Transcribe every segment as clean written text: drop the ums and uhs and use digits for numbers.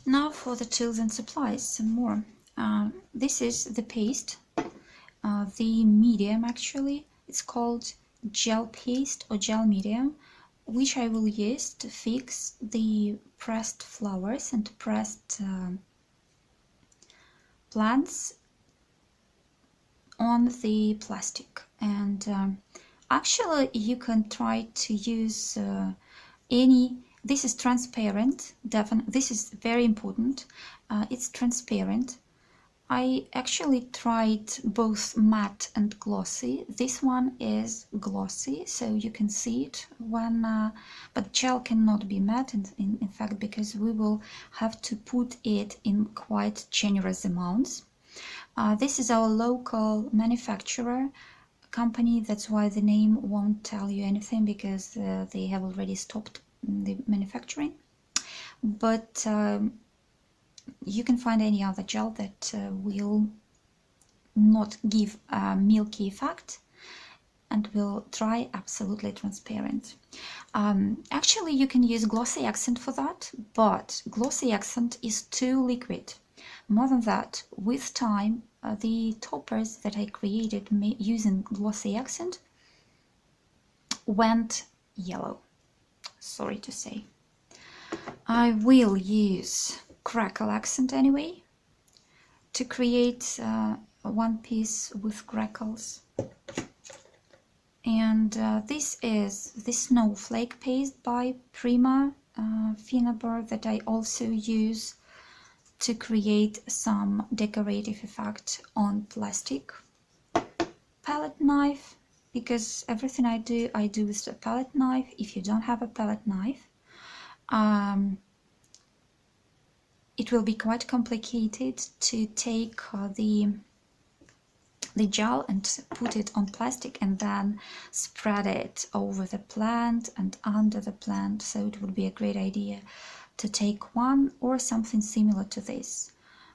Now for the tools and supplies, some more. This is the paste, the medium actually. It's called gel paste or gel medium, which I will use to fix the pressed flowers and pressed plants on the plastic. And actually you can try to use any. This is transparent, definitely. This is very important. It's transparent. I actually tried both matte and glossy. This one is glossy, so you can see it when, but gel cannot be matte in fact, because we will have to put it in quite generous amounts. This is our local manufacturer company, that's why the name won't tell you anything, because they have already stopped the manufacturing. But you can find any other gel that will not give a milky effect and will dry absolutely transparent. Actually, you can use glossy accent for that, but glossy accent is too liquid. More than that, with time, the toppers that I created using glossy accent went yellow, sorry to say. I will use crackle accent anyway to create one piece with crackles. And this is the snowflake paste by Prima Finnaber that I also use to create some decorative effect on plastic. Palette knife, because everything I do with a palette knife. If you don't have a palette knife, it will be quite complicated to take the gel and put it on plastic and then spread it over the plant and under the plant. So it would be a great idea to take one or something similar to this.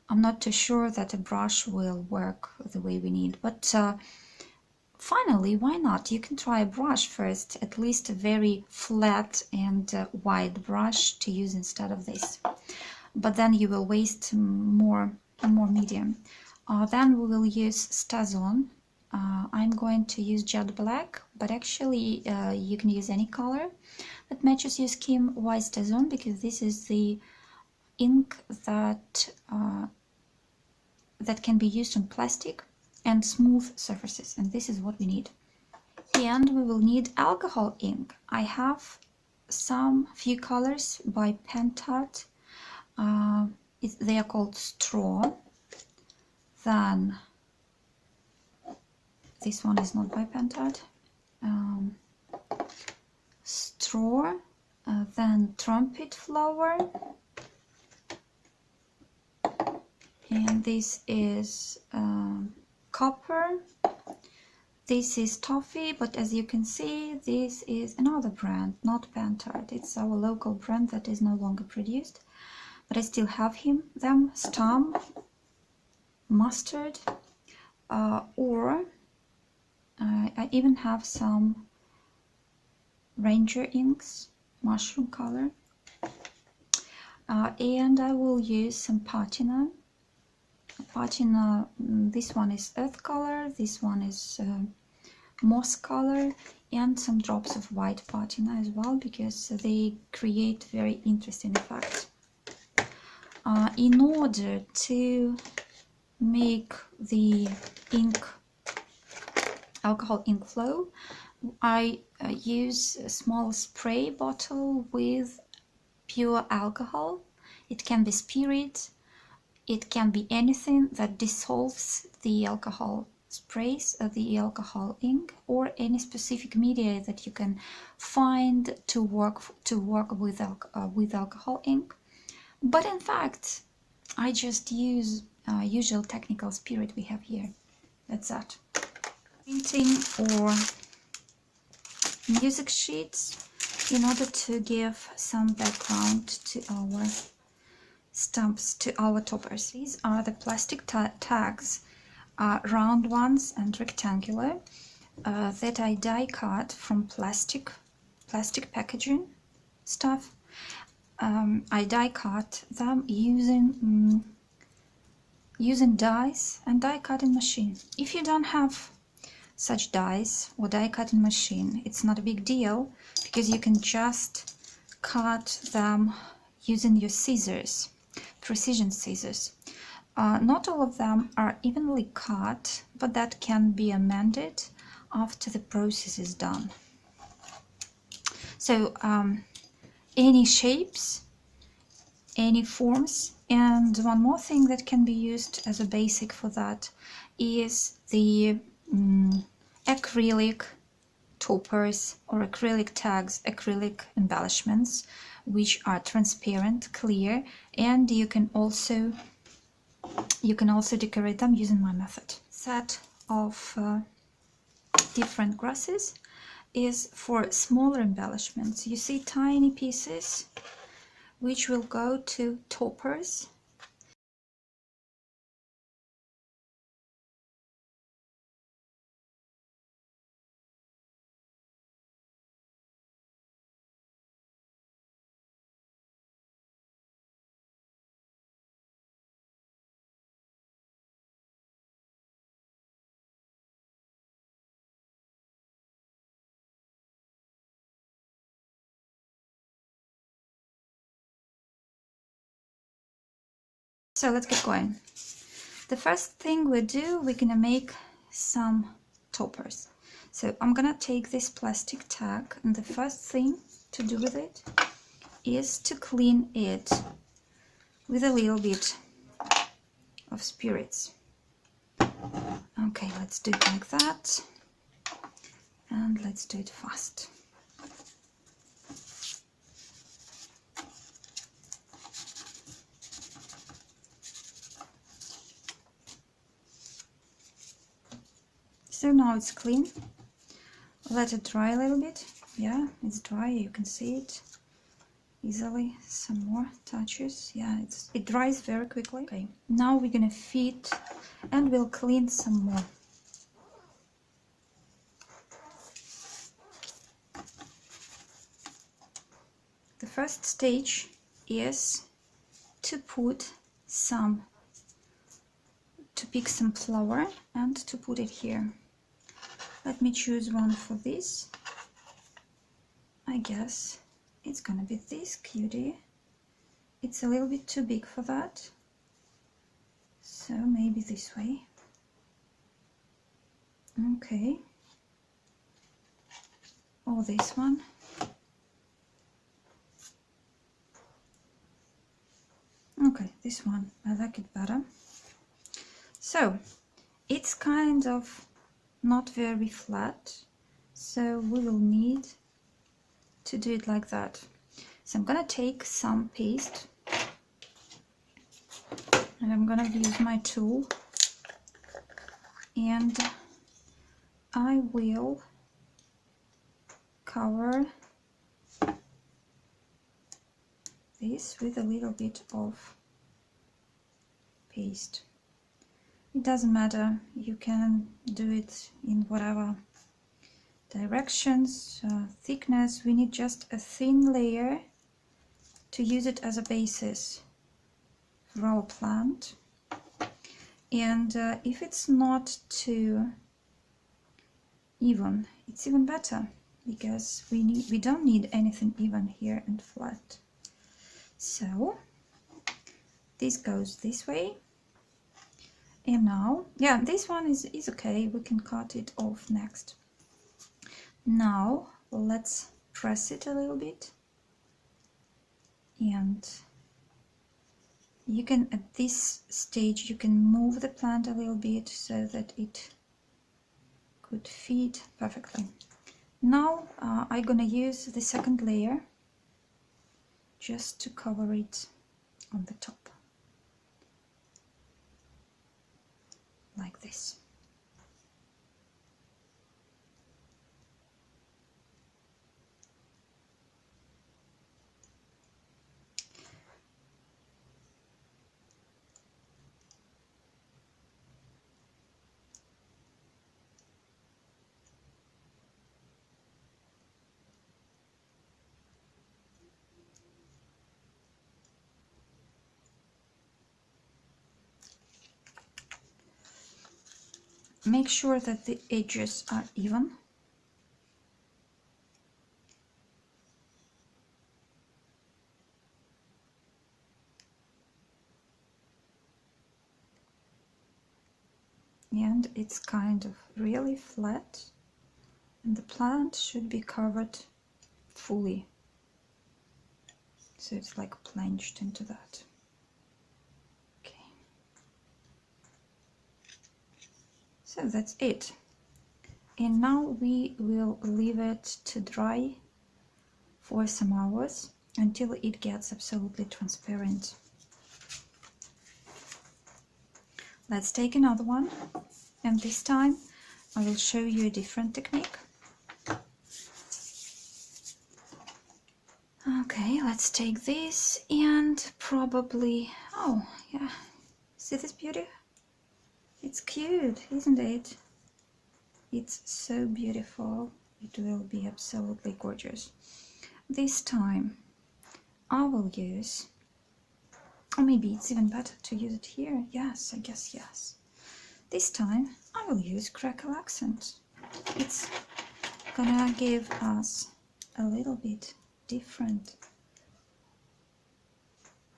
I'm not too sure that a brush will work the way we need, but finally, why not? You can try a brush first, at least a very flat and wide brush to use instead of this. But then you will waste more medium. Then we will use Stazon. I'm going to use jet black, but actually you can use any color that matches your skin. Why Stazon? Because this is the ink that that can be used on plastic and smooth surfaces, and this is what we need. And we will need alcohol ink. I have some few colors by Pentart. They are called Straw. Then this one is not by Pentart. Straw, then Trumpet Flower, and this is Copper. This is Toffee, but as you can see, this is another brand, not Pentart. It's our local brand that is no longer produced, but I still have them. Stump, Mustard, or I even have some Ranger inks, mushroom color, and I will use some patina. This one is earth color, this one is moss color, and some drops of white patina as well, because they create very interesting effects. In order to make the alcohol ink flow, I use a small spray bottle with pure alcohol. It can be spirit, it can be anything that dissolves the alcohol sprays, the alcohol ink, or any specific media that you can find to work with alcohol ink. But in fact, I just use usual technical spirit we have here. That's that. Painting or music sheets, in order to give some background to our stamps, to our toppers. These are the plastic tags, round ones and rectangular, that I die cut from plastic packaging stuff. I die cut them using dies and die cutting machine. If you don't have such dies or die cutting machine, it's not a big deal, because you can just cut them using your scissors, precision scissors. Not all of them are evenly cut, but that can be amended after the process is done. So any shapes, any forms, and one more thing that can be used as a basic for that is the acrylic toppers or acrylic tags, acrylic embellishments, which are transparent, clear, and you can also decorate them using my method. Set of different grasses is for smaller embellishments. You see tiny pieces which will go to toppers. So let's get going. The first thing we do, we're gonna make some toppers. So I'm gonna take this plastic tag, and the first thing to do with it is to clean it with a little bit of spirits. Okay, let's do it like that, and let's do it fast. So now it's clean. Let it dry a little bit. Yeah, it's dry, you can see it easily. Some more touches. Yeah, it dries very quickly. Okay, now we're gonna feed and we'll clean some more. The first stage is to pick some flower and to put it here. Let me choose one for this. I guess it's gonna be this cutie. It's a little bit too big for that, so maybe this way. Okay, or this one. Okay, this one, I like it better. So it's kind of not very flat, so we will need to do it like that. So I'm gonna take some paste and I'm gonna use my tool, and I will cover this with a little bit of paste. It doesn't matter, you can do it in whatever directions, thickness. We need just a thin layer to use it as a basis for our plant. And if it's not too even, it's even better, because we don't need anything even here and flat. So this goes this way. And now, yeah, this one is okay, we can cut it off next. Now let's press it a little bit, and you can, at this stage, you can move the plant a little bit so that it could fit perfectly. Now I'm gonna use the second layer just to cover it on the top, like this. make sure that the edges are even. And it's kind of really flat, and the plant should be covered fully, so it's like plunged into that. Okay, so that's it. And now we will leave it to dry for some hours until it gets absolutely transparent. Let's take another one, and this time I will show you a different technique. Okay, let's take this and probably, oh yeah, see this beauty? It's cute, isn't it? It's so beautiful. It will be absolutely gorgeous. This time I will use, or maybe it's even better to use it here. Yes, I guess yes. This time I will use crackle accent. It's gonna give us a little bit different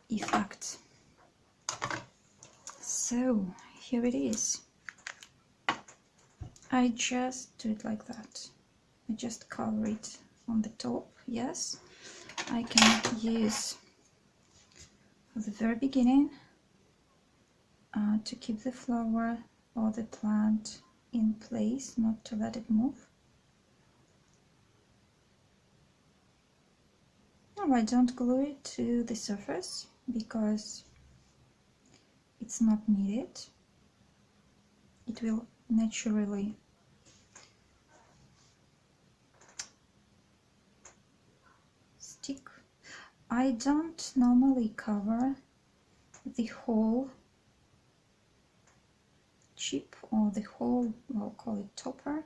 effect. So here it is. I just do it like that. I just cover it on the top. Yes, I can use at the very beginning to keep the flower or the plant in place, not to let it move. No, I don't glue it to the surface because it's not needed. It will naturally stick. I don't normally cover the whole chip or the whole, we'll call it topper,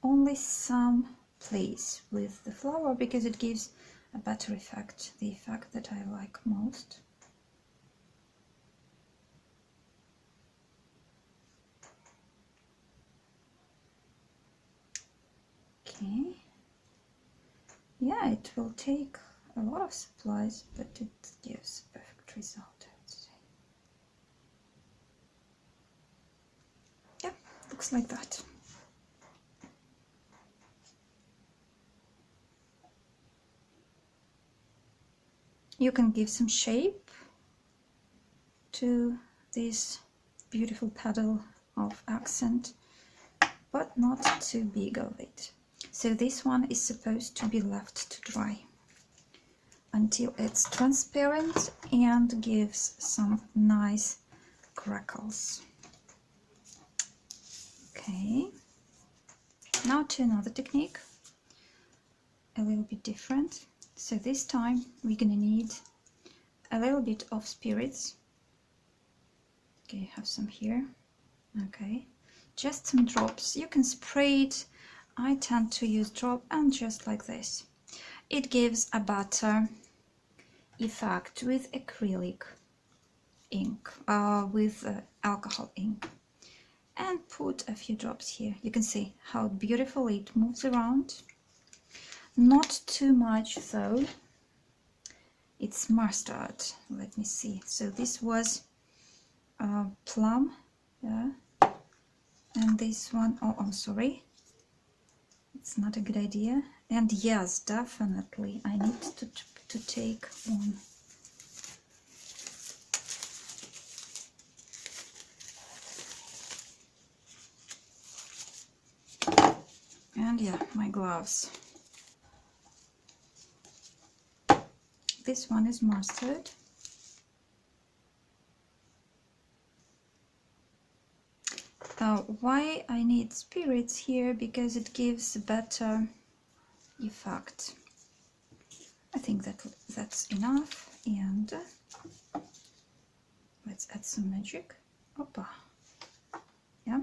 only some place with the flower because it gives a better effect, the effect that I like most. Okay, yeah, it will take a lot of supplies, but it gives a perfect result, I would say. Yeah, looks like that. You can give some shape to this beautiful petal of accent, but not too big of it. So this one is supposed to be left to dry until it's transparent and gives some nice crackles. Okay, now to another technique, a little bit different. So this time we're gonna need a little bit of spirits. Okay, I have some here. Okay, just some drops. You can spray it. I tend to use drop and just like this. It gives a better effect with acrylic ink, with alcohol ink. And put a few drops here. You can see how beautifully it moves around. Not too much though. It's mustard. Let me see. So this was plum, yeah. And this one, oh, I'm sorry. It's not a good idea. And yes, definitely, I need to take one. And yeah, my gloves. This one is mustard. Why I need spirits here? Because it gives a better effect. I think that's enough, and let's add some magic. Opa. Yeah,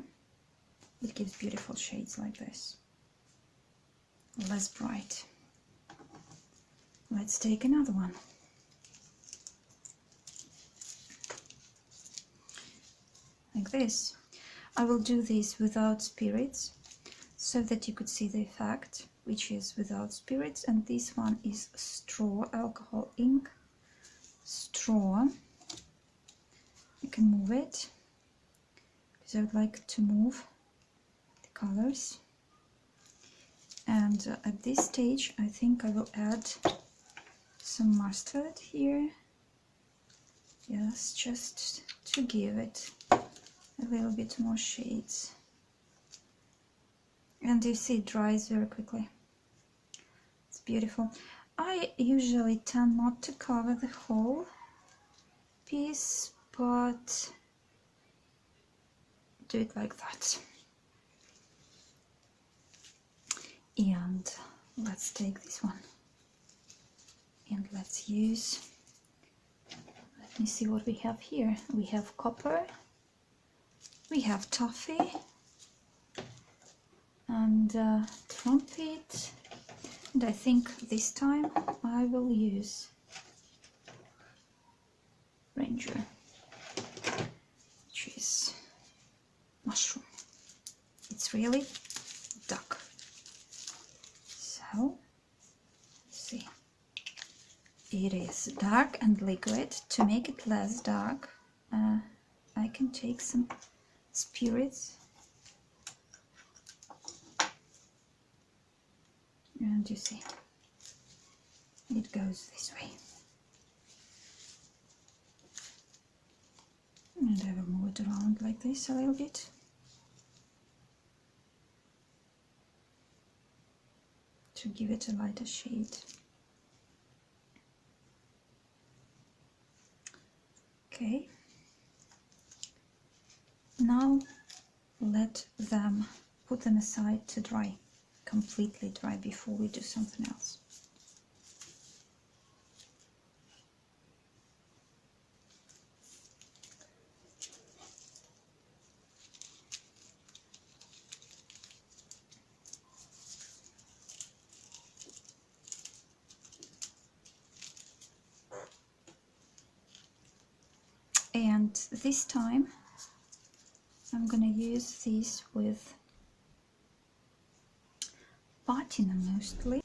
it gives beautiful shades like this. Less bright. Let's take another one. Like this. I will do this without spirits so that you could see the effect, which is without spirits, and this one is straw, alcohol ink, straw. You can move it because I would like to move the colors. And at this stage I think I will add some mustard here. Yes, just to give it a little bit more shades. And you see it dries very quickly. It's beautiful. I usually tend not to cover the whole piece, but do it like that. And let's take this one and let's use, let me see what we have here. We have copper, we have toffee, and trumpet, and I think this time I will use ranger, which is mushroom. It's really dark. So, see, it is dark and liquid. To make it less dark, I can take some spirits, and you see, it goes this way. And I will move it around like this a little bit. To give it a lighter shade. Okay. Now put them aside to dry, completely dry, before we do something else. And this time I'm gonna use this with patina mostly.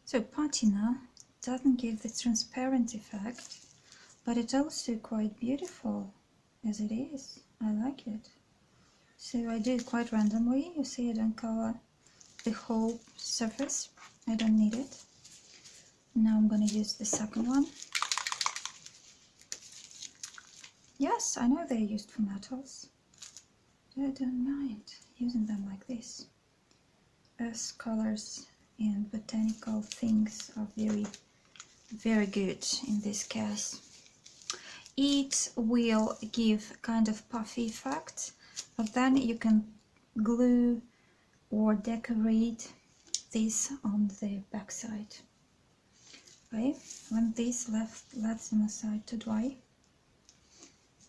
So patina doesn't give the transparent effect, but it's also quite beautiful as it is. I like it. So I do it quite randomly. You see, I don't cover the whole surface. I don't need it. Now I'm going to use the second one. Yes, I know they're used for metals. I don't mind using them like this. Earth colors and botanical things are very, very good in this case. It will give kind of puffy effect, but then you can glue or decorate this on the back side. Okay, when this lets them aside to dry,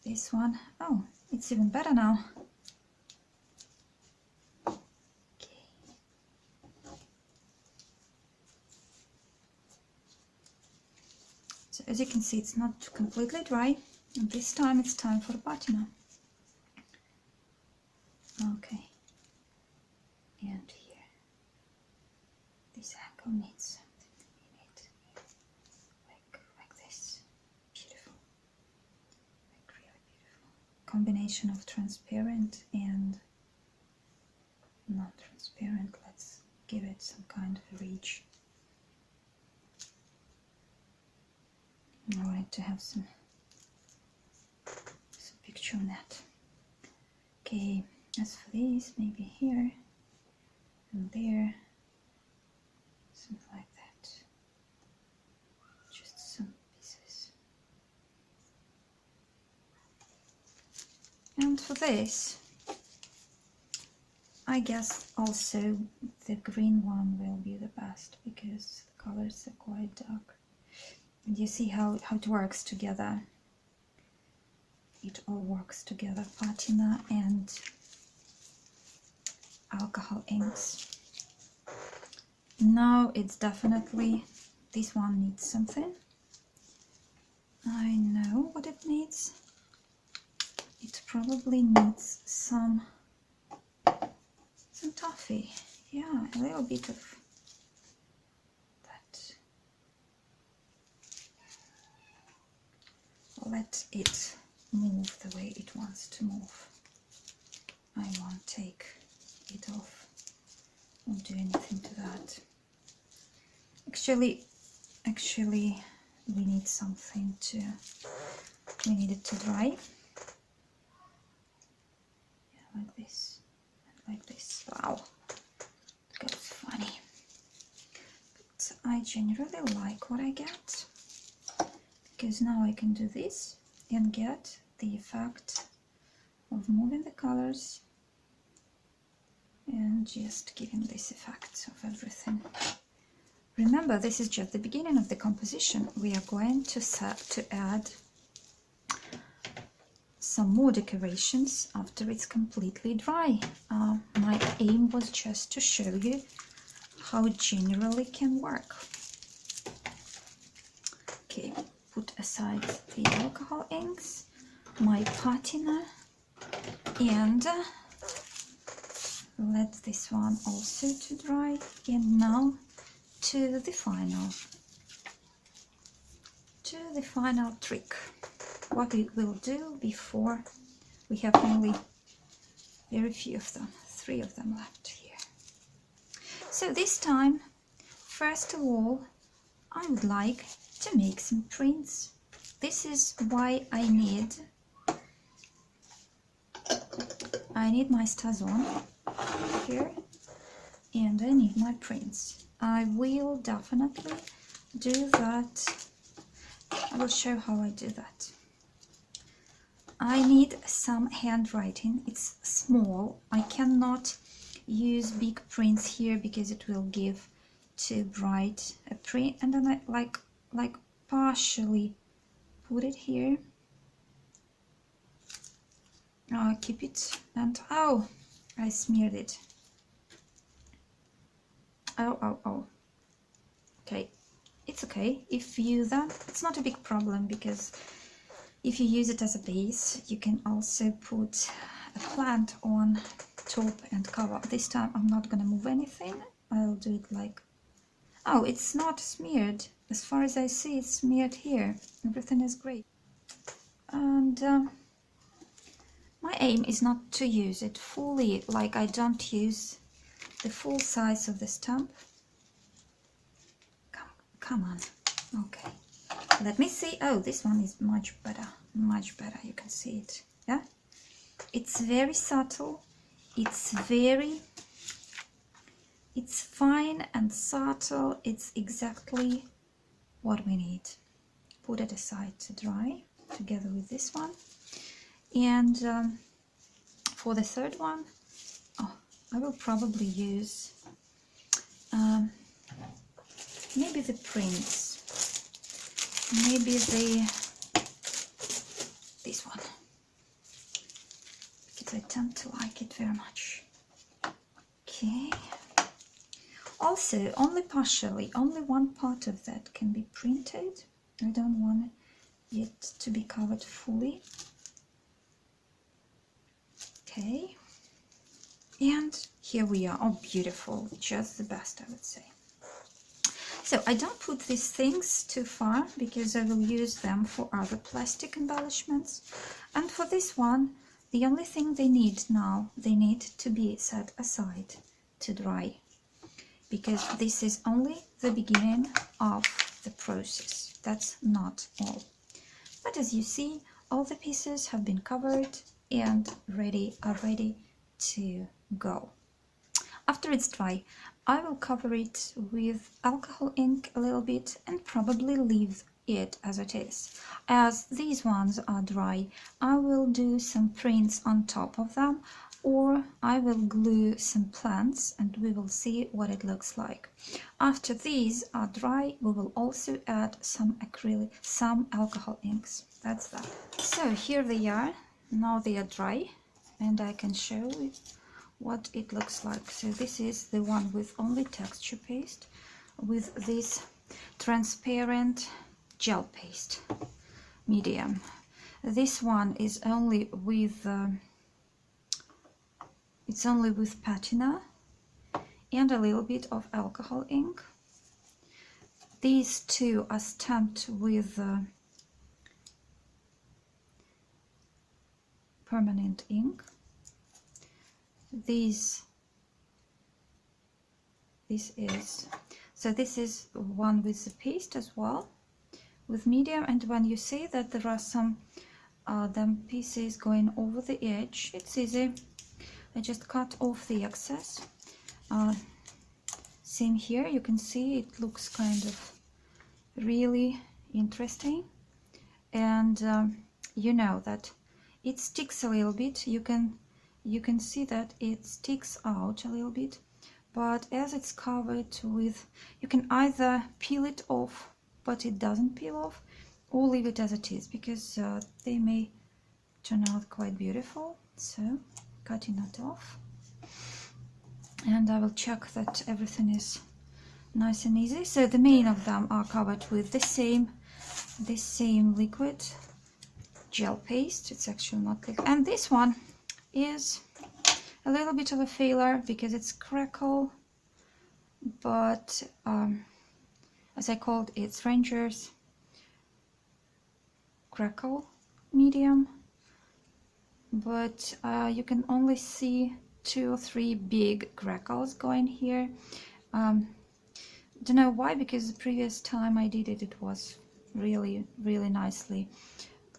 this one, oh, it's even better now. Okay. So as you can see, it's not completely dry, and this time it's time for patina. Okay, and here, this angle needs something in it, like this. Beautiful, like really beautiful. Combination of transparent and non-transparent. Let's give it some kind of reach. I want it to have some picture on that. Okay, as for these, maybe here and there, something like that. Just some pieces. And for this, I guess also the green one will be the best because the colors are quite dark. And you see how it works together. It all works together, patina and alcohol inks. Now it's definitely, this one needs something. I know what it needs. It probably needs some toffee. Yeah, a little bit of that. Let it move the way it wants to move. I won't take it off or do anything to that. Actually, we need something to, we need it to dry. Yeah, like this, and like this. Wow, it goes funny. But I generally like what I get, because now I can do this and get the effect of moving the colors and just giving this effect of everything. Remember, this is just the beginning of the composition. We are going to add some more decorations after it's completely dry. My aim was just to show you how it generally can work. Okay, put aside the alcohol inks, my patina, and let this one also to dry. And now to the final trick. What we will do before, we have only very few of them, 3 of them left here. So this time, first of all, I would like to make some prints. This is why I need my Stazon here, and I need my prints. I will definitely do that. I will show how I do that. I need some handwriting. It's small. I cannot use big prints here because it will give too bright a print. And then I like partially put it here. Keep it, and oh, I smeared it. Oh. Okay, it's okay if you use that. It's not a big problem, because if you use it as a base, you can also put a plant on top and cover. This time I'm not gonna move anything. I'll do it like, oh, it's not smeared. As far as I see, it's smeared here. Everything is great. And my aim is not to use it fully, like I don't use the full size of the stamp. Come on. Okay. Let me see. Oh, this one is much better. Much better. You can see it. Yeah? It's very subtle. It's fine and subtle. It's exactly what we need. Put it aside to dry together with this one. And for the third one, I will probably use maybe the prints, maybe this one, because I tend to like it very much. Okay. Also, only partially, only one part of that can be printed. I don't want it to be covered fully. Okay, and here we are. Oh, beautiful, just the best, I would say. So I don't put these things too far because I will use them for other plastic embellishments. And for this one, the only thing they need now, they need to be set aside to dry, because this is only the beginning of the process. That's not all. But as you see, all the pieces have been covered and are ready to go. After it's dry, I will cover it with alcohol ink a little bit and probably leave it as it is. As these ones are dry, I will do some prints on top of them, or I will glue some plants and we will see what it looks like. After these are dry, we will also add some acrylic, some alcohol inks. That's that. So here they are. Now they are dry, and I can show what it looks like. So this is the one with only texture paste, with this transparent gel paste medium. This one is only with it's only with patina and a little bit of alcohol ink. These two are stamped with permanent ink. This is one with the paste as well, with medium. And when you see that there are some them pieces going over the edge, it's easy. I just cut off the excess. Same here, you can see it looks kind of really interesting, and you know that it sticks a little bit. You can see that it sticks out a little bit, but as it's covered with, you can either peel it off but it doesn't peel off, or leave it as it is, because they may turn out quite beautiful. So cutting it off, and I will check that everything is nice and easy. So the main of them are covered with the same liquid gel paste. It's actually not liquid. And this one is a little bit of a failure because it's crackle, but as I called it, it's Ranger's crackle medium, but you can only see 2 or 3 big crackles going here. Don't know why, because the previous time I did it, it was really nicely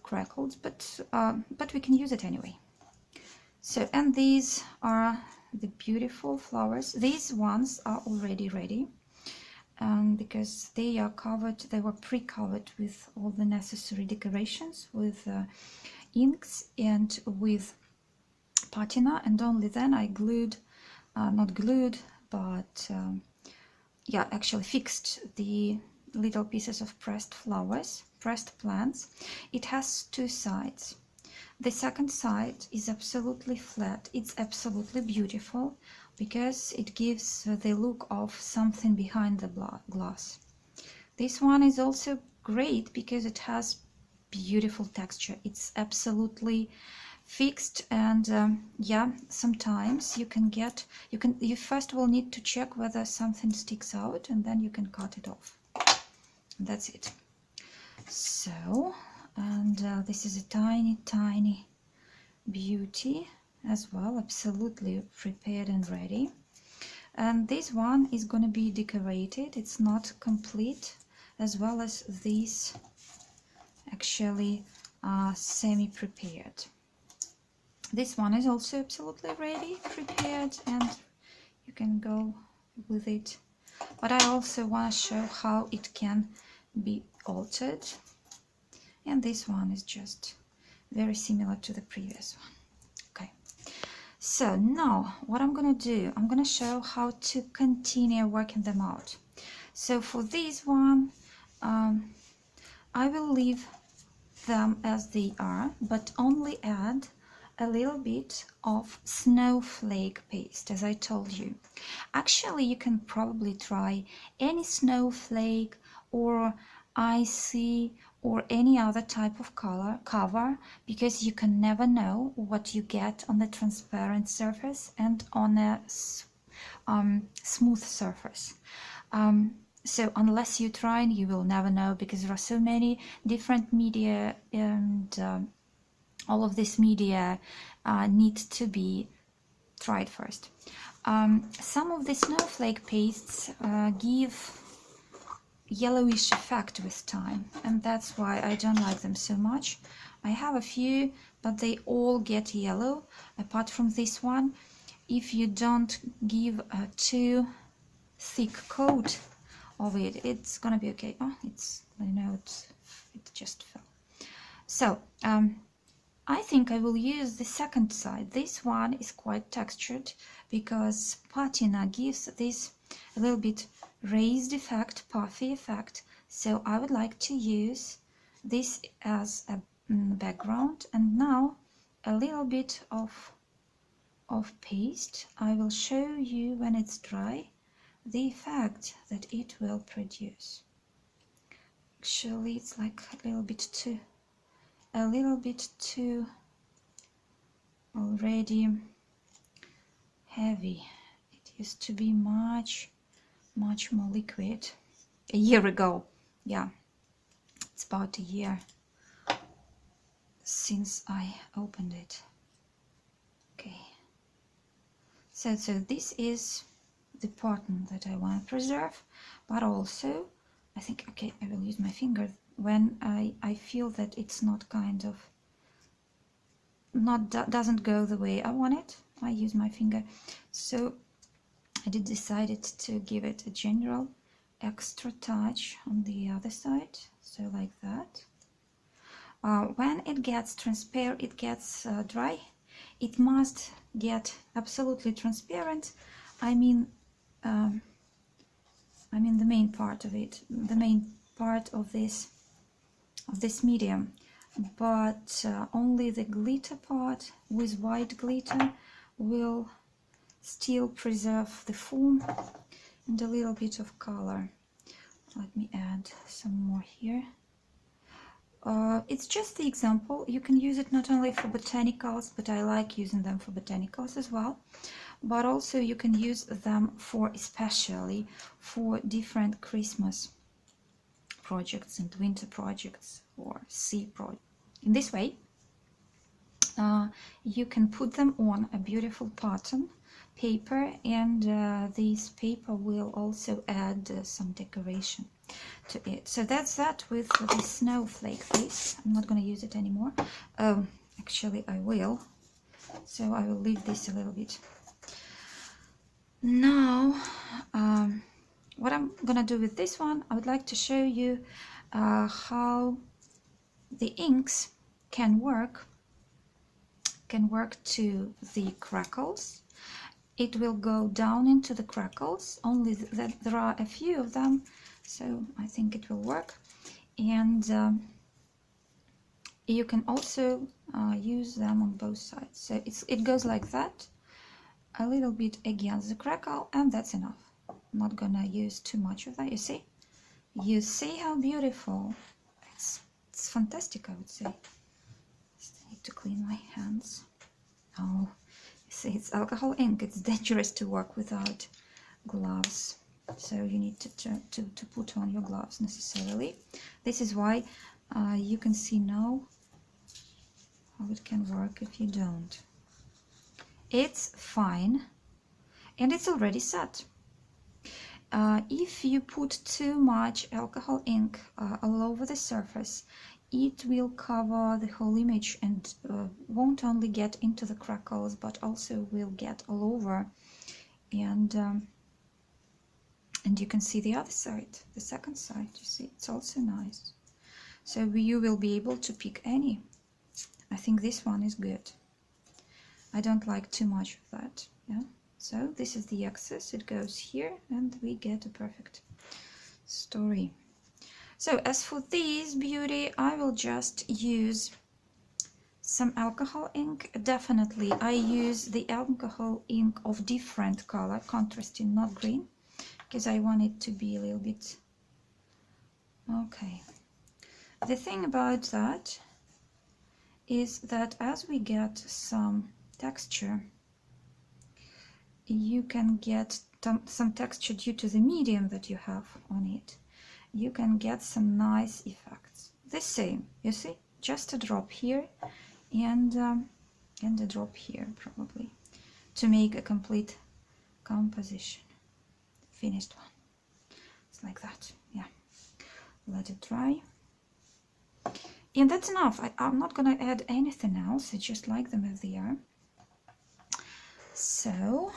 crackled, but we can use it anyway. So, and these are the beautiful flowers. These ones are already ready, because they were pre-covered with all the necessary decorations, with inks and with patina, and only then I glued, not glued, but yeah, actually fixed the little pieces of pressed flowers, pressed plants. It has 2 sides. The second side is absolutely flat. It's absolutely beautiful because it gives the look of something behind the glass. This one is also great because it has beautiful texture. It's absolutely fixed, and yeah, sometimes you first will need to check whether something sticks out, and then you can cut it off. That's it. So, and this is a tiny beauty as well, absolutely prepared and ready. And this one is going to be decorated. It's not complete, as well as these actually semi-prepared. This one is also absolutely ready, prepared, and you can go with it. But I also want to show how it can be altered. And this one is just very similar to the previous one. Okay. So now what I'm going to do, I'm going to show how to continue working them out. So for this one, I will leave them as they are, but only add a little bit of snowflake paste, as I told you. Actually, you can probably try any snowflake or icy or any other type of cover, because you can never know what you get on the transparent surface and on a smooth surface. So unless you try, you will never know, because there are so many different media, and all of this media needs to be tried first. Some of the snowflake pastes give yellowish effect with time, and that's why I don't like them so much. I have a few, but they all get yellow, apart from this one. If you don't give a too thick coat of it, it's gonna be okay. Oh, I know it just fell. So I think I will use the second side. This one is quite textured because patina gives this a little bit raised effect, puffy effect. So I would like to use this as a background, and now a little bit of of paste, I will show you when it's dry the effect that it will produce. Actually, it's like a little bit too already heavy. It used to be much more liquid a year ago. Yeah, it's about a year since I opened it. Okay, so this is the pattern that I want to preserve, but also I think, okay, I will use my finger when I feel that it's not kind of doesn't go the way I want it. I use my finger. So I decided to give it a general extra touch on the other side, so like that. When it gets transparent, it gets dry, it must get absolutely transparent. I mean the main part of it, the main part of this medium, but only the glitter part with white glitter will still preserve the form and a little bit of color. Let me add some more here. It's just the example. You can use it not only for botanicals, but I like using them for botanicals as well. But also you can use them for, especially for different Christmas projects and winter projects or sea projects. In this way, you can put them on a beautiful pattern paper, and this paper will also add some decoration to it. So that's that with the snowflake face. I'm not going to use it anymore. Actually I will, so I will leave this a little bit. Now what I'm gonna do with this one, I would like to show you how the inks can work to the crackles. It will go down into the crackles, only that there are a few of them, so I think it will work. And you can also use them on both sides. So it goes like that, a little bit against the crackle, and that's enough. I'm not gonna use too much of that. You see how beautiful. It's fantastic, I would say. Just need to clean my hands. Oh, you see, it's alcohol ink. It's dangerous to work without gloves, so you need to put on your gloves necessarily. This is why you can see now how it can work if you don't. It's fine, and it's already set. If you put too much alcohol ink all over the surface, it will cover the whole image and won't only get into the crackles, but also will get all over. And you can see the other side, the second side. You see, it's also nice. So you will be able to pick any. I think this one is good. I don't like too much of that. Yeah. So this is the excess, it goes here, and we get a perfect story. So as for this beauty, I will just use some alcohol ink. Definitely I use the alcohol ink of different color, contrasting, not green, because I want it to be a little bit okay. The thing about that is that as we get some texture, you can get some texture due to the medium that you have on it. You can get some nice effects. The same, you see, just a drop here and a drop here probably to make a complete composition. Finished one. It's like that. Yeah. Let it dry. And that's enough. I'm not gonna add anything else. I just like them as they are. So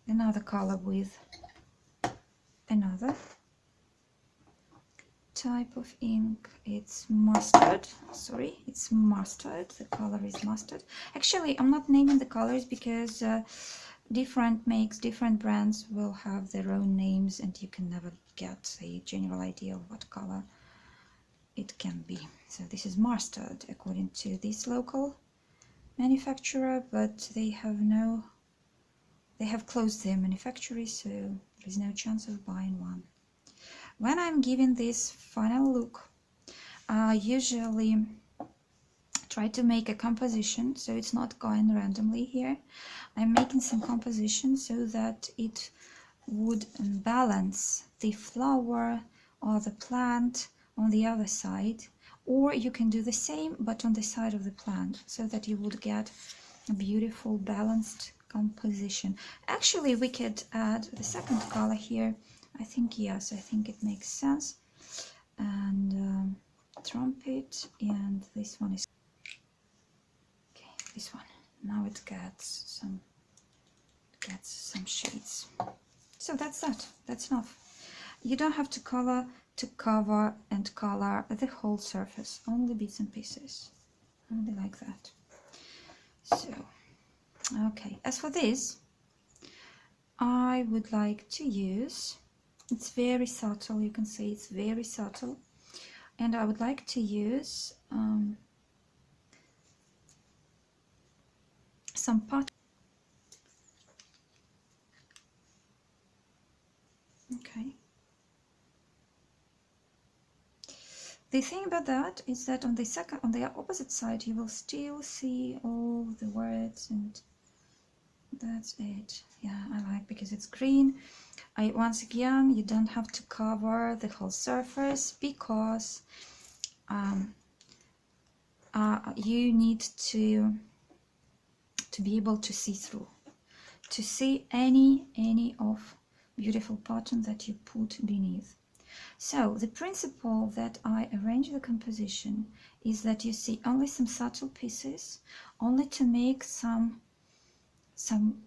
another color with another type of ink. It's mustard. Sorry, it's mustard. The color is mustard. Actually, I'm not naming the colors because different makes, different brands will have their own names, and you can never get a general idea of what color it can be. So this is mustard according to this local manufacturer, but they have closed their manufactory, so there is no chance of buying one. When I'm giving this final look, I usually try to make a composition, so it's not going randomly here. I'm making some composition so that it would balance the flower or the plant on the other side, or you can do the same but on the side of the plant, so that you would get a beautiful balanced composition. Actually, we could add the second color here. I think, yes, I think it makes sense. And trumpet, and this one is okay. This one, now it gets some shades. So that's that. That's enough. You don't have to cover and color the whole surface, only bits and pieces, only like that. So okay, as for this, I would like to use, it's very subtle, you can see it's very subtle, and I would like to use some pot. Okay. The thing about that is that on the opposite side, you will still see all the words, and that's it. Yeah, I like, because it's green. Once again, you don't have to cover the whole surface, because you need to be able to see through, to see any of beautiful pattern that you put beneath. So the principle that I arrange the composition is that you see only some subtle pieces, only to make some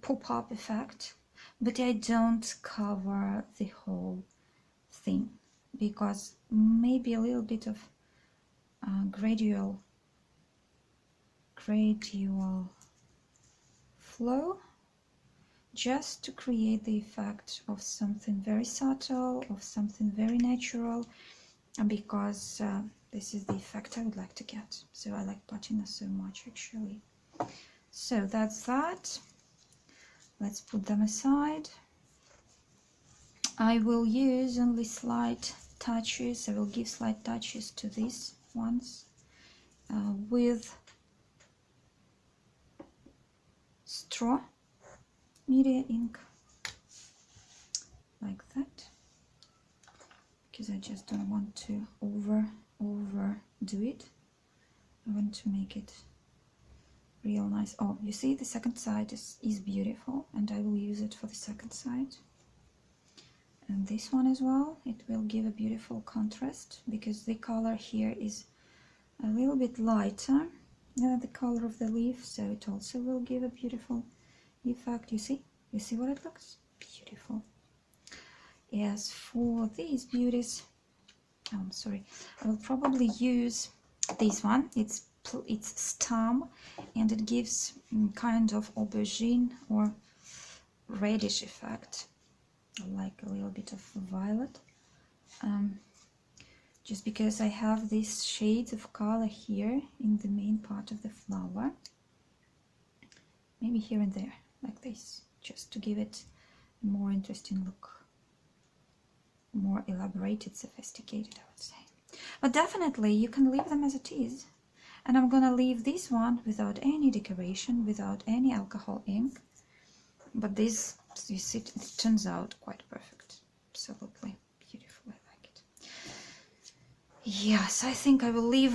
pop-up effect, but I don't cover the whole thing, because maybe a little bit of gradual flow, just to create the effect of something very subtle, of something very natural, because this is the effect I would like to get. So I like patina so much, actually. So that's that. Let's put them aside. I will use only slight touches. I will give slight touches to these ones with straw media ink, like that, because I just don't want to overdo it. I want to make it real nice. Oh, you see, the second side is beautiful, and I will use it for the second side. And this one as well, it will give a beautiful contrast, because the color here is a little bit lighter than the color of the leaf, so it also will give a beautiful effect. You see what it looks beautiful. As for these beauties, oh, I'm sorry, I will probably use this one. It's stem, and it gives kind of aubergine or reddish effect, like a little bit of violet, just because I have these shades of color here in the main part of the flower, maybe here and there, like this, just to give it a more interesting look, more elaborated, sophisticated, I would say. But definitely you can leave them as it is, and I'm gonna leave this one without any decoration, without any alcohol ink, but this, you see, it turns out quite perfect. Absolutely beautiful. I like it. Yes, I think I will leave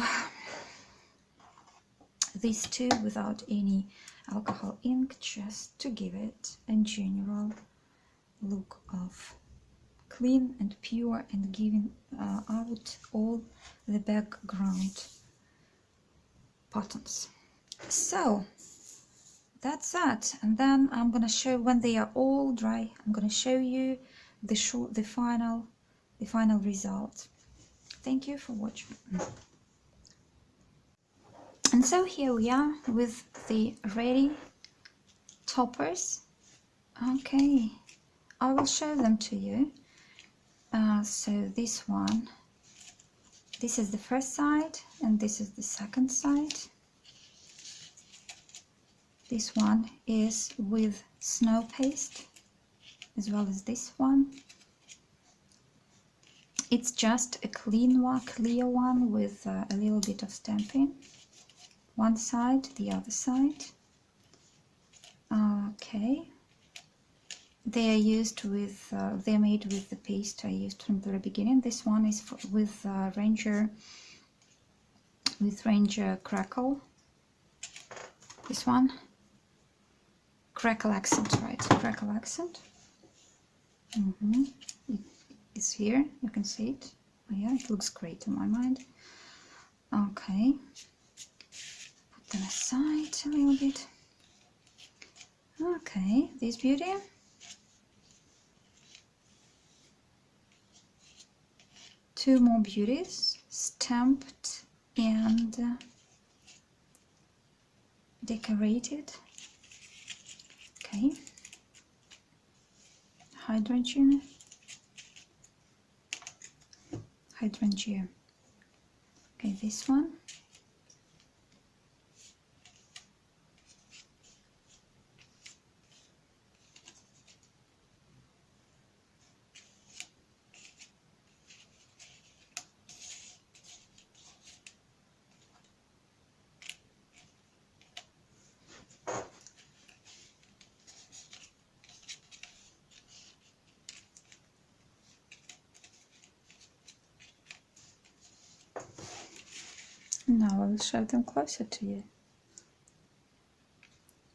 these two without any alcohol ink, just to give it a general look of clean and pure, and giving out all the background patterns. So that's that, and then I'm gonna show, when they are all dry, I'm gonna show you the final result. Thank you for watching. And so here we are with the ready toppers. Okay, I will show them to you. So this one This is the first side and this is the second side. This one is with snow paste, as well as this one. It's just a clean one, clear one with a little bit of stamping. One side, the other side. Okay. They are used with, they're made with the paste I used from the very beginning. This one is with Ranger Crackle. This one, Crackle accent, right? Crackle accent. It's here. You can see it. Oh, yeah, it looks great in my mind. Okay. Put them aside a little bit. Okay, this beauty. Two more beauties, stamped and decorated. Okay. Hydrangea. Okay, this one. Now I will show them closer to you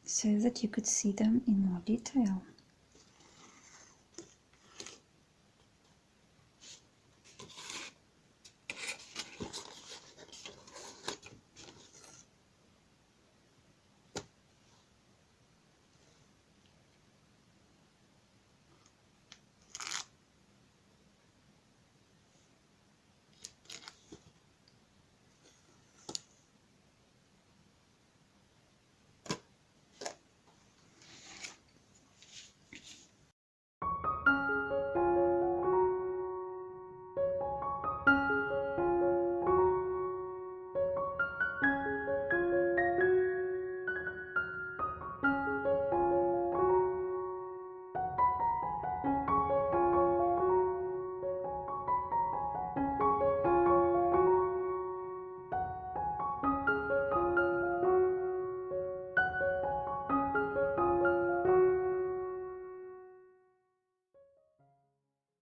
so that you could see them in more detail.